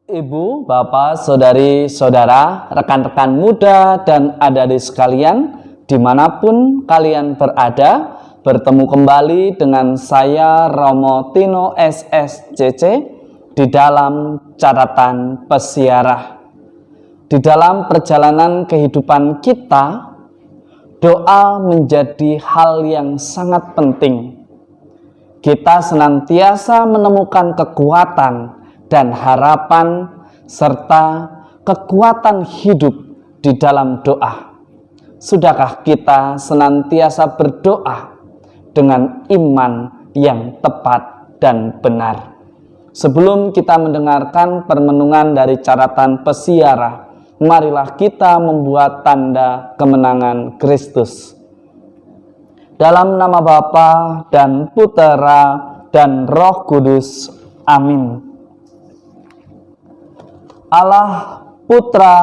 Ibu, bapak, saudari, saudara, rekan-rekan muda, dan adik-adik sekalian, dimanapun kalian berada, bertemu kembali dengan saya Romo Tino SSCC di dalam catatan pesiarah. Di dalam perjalanan kehidupan kita, doa menjadi hal yang sangat penting. Kita senantiasa menemukan kekuatan dan harapan serta kekuatan hidup di dalam doa. Sudahkah kita senantiasa berdoa dengan iman yang tepat dan benar? Sebelum kita mendengarkan permenungan dari catatan pesiarah, marilah kita membuat tanda kemenangan Kristus. Dalam nama Bapa dan Putera dan Roh Kudus. Amin. Allah Putra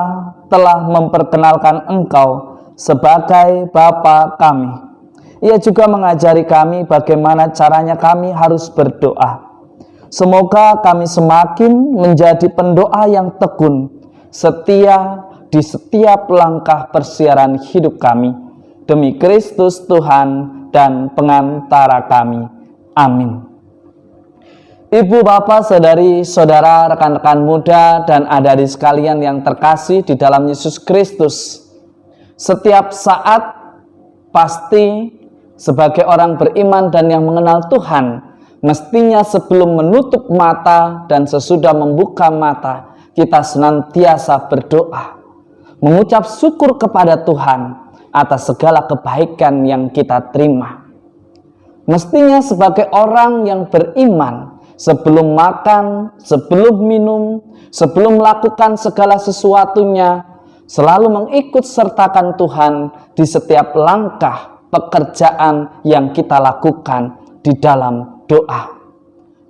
telah memperkenalkan Engkau sebagai Bapa kami. Ia juga mengajari kami bagaimana caranya kami harus berdoa. Semoga kami semakin menjadi pendoa yang tekun, setia di setiap langkah persiaran hidup kami. Demi Kristus Tuhan dan pengantara kami. Amin. Ibu, bapak, saudari, saudara, rekan-rekan muda, dan adik-adik sekalian yang terkasih di dalam Yesus Kristus. Setiap saat pasti sebagai orang beriman dan yang mengenal Tuhan, mestinya sebelum menutup mata dan sesudah membuka mata, kita senantiasa berdoa, mengucap syukur kepada Tuhan atas segala kebaikan yang kita terima. Mestinya sebagai orang yang beriman, sebelum makan, sebelum minum, sebelum melakukan segala sesuatunya, selalu mengikut sertakan Tuhan di setiap langkah pekerjaan yang kita lakukan di dalam doa.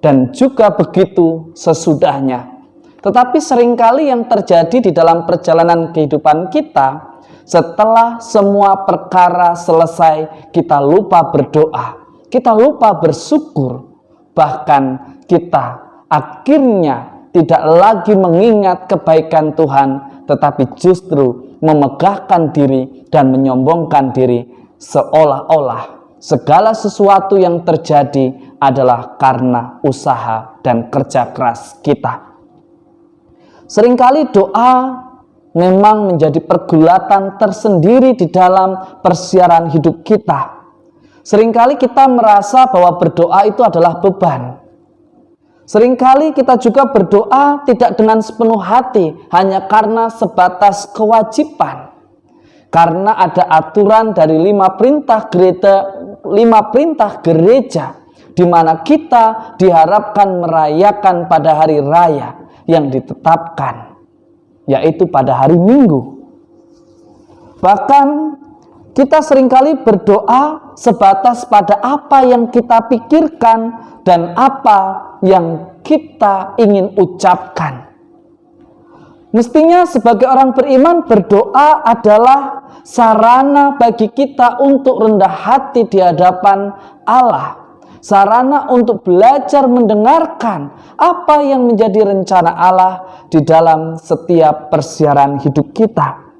Dan juga begitu sesudahnya. Tetapi seringkali yang terjadi di dalam perjalanan kehidupan kita, setelah semua perkara selesai, kita lupa berdoa, kita lupa bersyukur, bahkan kita akhirnya tidak lagi mengingat kebaikan Tuhan, tetapi justru memegahkan diri dan menyombongkan diri, seolah-olah segala sesuatu yang terjadi adalah karena usaha dan kerja keras kita. Seringkali doa memang menjadi pergulatan tersendiri di dalam persiaran hidup kita. Seringkali kita merasa bahwa berdoa itu adalah beban. Seringkali kita juga berdoa tidak dengan sepenuh hati, hanya karena sebatas kewajiban. Karena ada aturan dari 5 perintah gereja, di mana kita diharapkan merayakan pada hari raya yang ditetapkan, yaitu pada hari Minggu. Bahkan kita seringkali berdoa sebatas pada apa yang kita pikirkan dan apa yang kita ingin ucapkan. Mestinya sebagai orang beriman, berdoa adalah sarana bagi kita untuk rendah hati di hadapan Allah. Sarana untuk belajar mendengarkan apa yang menjadi rencana Allah di dalam setiap persiaran hidup kita.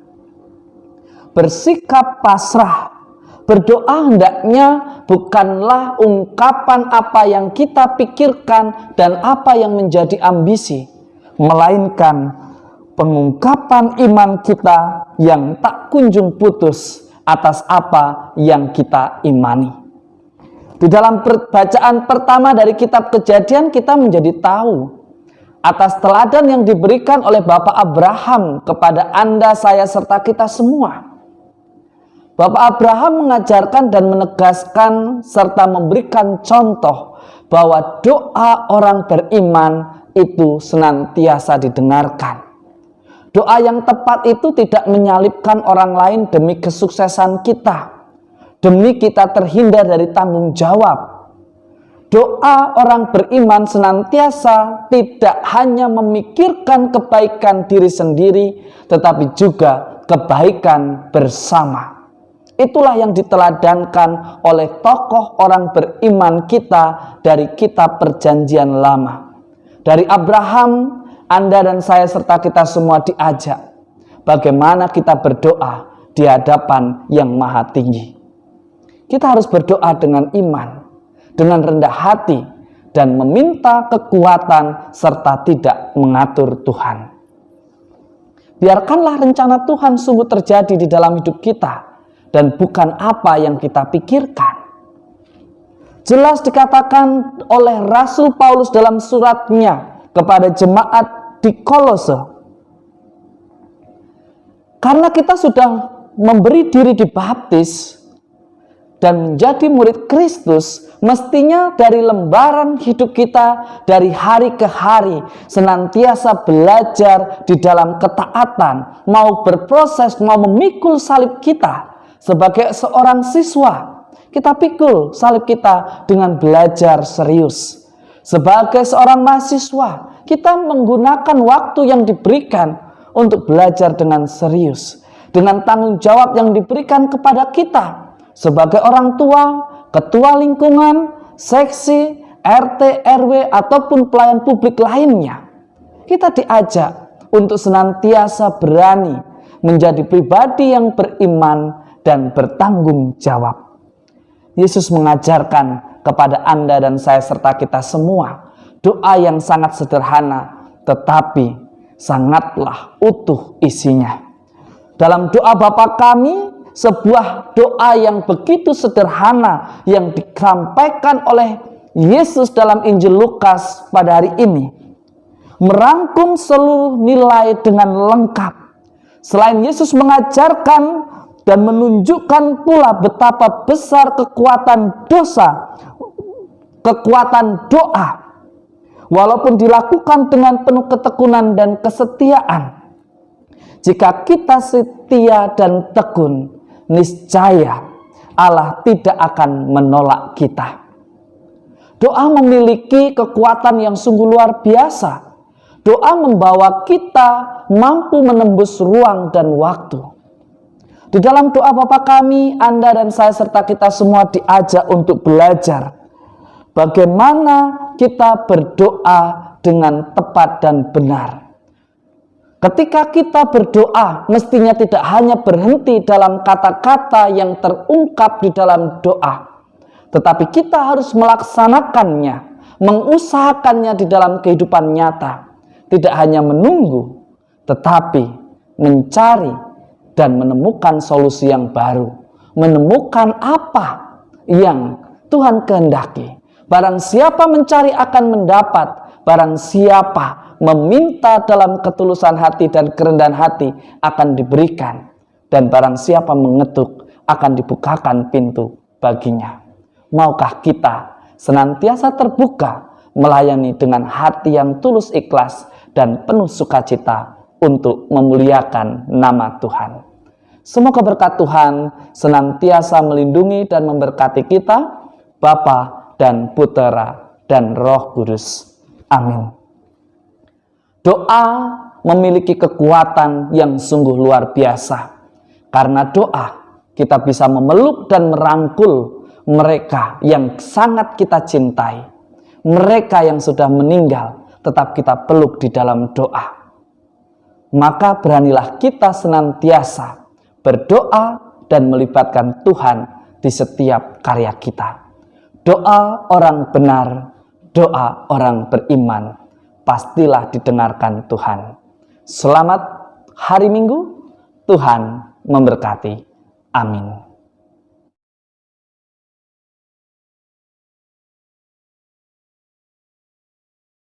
Bersikap pasrah, berdoa hendaknya bukanlah ungkapan apa yang kita pikirkan dan apa yang menjadi ambisi, melainkan pengungkapan iman kita yang tak kunjung putus atas apa yang kita imani. Di dalam bacaan pertama dari kitab Kejadian, kita menjadi tahu atas teladan yang diberikan oleh Bapak Abraham kepada Anda, saya, serta kita semua. Bapak Abraham mengajarkan dan menegaskan serta memberikan contoh bahwa doa orang beriman itu senantiasa didengarkan. Doa yang tepat itu tidak menyalibkan orang lain demi kesuksesan kita, demi kita terhindar dari tanggung jawab. Doa orang beriman senantiasa tidak hanya memikirkan kebaikan diri sendiri, tetapi juga kebaikan bersama. Itulah yang diteladankan oleh tokoh orang beriman kita dari kitab Perjanjian Lama. Dari Abraham, Anda dan saya serta kita semua diajak bagaimana kita berdoa di hadapan yang maha tinggi. Kita harus berdoa dengan iman, dengan rendah hati, dan meminta kekuatan serta tidak mengatur Tuhan. Biarkanlah rencana Tuhan sungguh terjadi di dalam hidup kita dan bukan apa yang kita pikirkan. Jelas dikatakan oleh Rasul Paulus dalam suratnya kepada jemaat di Kolose. Karena kita sudah memberi diri dibaptis dan menjadi murid Kristus, mestinya dari lembaran hidup kita, dari hari ke hari, senantiasa belajar di dalam ketaatan, mau berproses, mau memikul salib kita sebagai seorang siswa. Kita pikul salib kita dengan belajar serius. Sebagai seorang mahasiswa, kita menggunakan waktu yang diberikan untuk belajar dengan serius, dengan tanggung jawab yang diberikan kepada kita sebagai orang tua, ketua lingkungan, seksi, RT, RW, ataupun pelayan publik lainnya. Kita diajak untuk senantiasa berani menjadi pribadi yang beriman dan bertanggung jawab. Yesus mengajarkan kepada Anda dan saya serta kita semua doa yang sangat sederhana, tetapi sangatlah utuh isinya. Dalam doa Bapa kami, sebuah doa yang begitu sederhana yang disampaikan oleh Yesus dalam Injil Lukas pada hari ini, merangkum seluruh nilai dengan lengkap. Selain Yesus mengajarkan dan menunjukkan pula betapa besar kekuatan dosa, kekuatan doa, walaupun dilakukan dengan penuh ketekunan dan kesetiaan. Jika kita setia dan tekun, niscaya Allah tidak akan menolak kita. Doa memiliki kekuatan yang sungguh luar biasa. Doa membawa kita mampu menembus ruang dan waktu. Di dalam doa Bapa kami, Anda dan saya serta kita semua diajak untuk belajar bagaimana kita berdoa dengan tepat dan benar. Ketika kita berdoa, mestinya tidak hanya berhenti dalam kata-kata yang terungkap di dalam doa, tetapi kita harus melaksanakannya, mengusahakannya di dalam kehidupan nyata. Tidak hanya menunggu, tetapi mencari dan menemukan solusi yang baru, menemukan apa yang Tuhan kehendaki. Barang siapa mencari akan mendapat, barang siapa meminta dalam ketulusan hati dan kerendahan hati akan diberikan, dan barang siapa mengetuk akan dibukakan pintu baginya. Maukah kita senantiasa terbuka melayani dengan hati yang tulus ikhlas dan penuh sukacita untuk memuliakan nama Tuhan. Semoga berkat Tuhan senantiasa melindungi dan memberkati kita, Bapa dan Putera dan Roh Kudus. Amin. Doa memiliki kekuatan yang sungguh luar biasa. Karena doa kita bisa memeluk dan merangkul mereka yang sangat kita cintai. Mereka yang sudah meninggal tetap kita peluk di dalam doa. Maka beranilah kita senantiasa berdoa dan melibatkan Tuhan di setiap karya kita. Doa orang benar, doa orang beriman, pastilah didengarkan Tuhan. Selamat hari Minggu, Tuhan memberkati. Amin.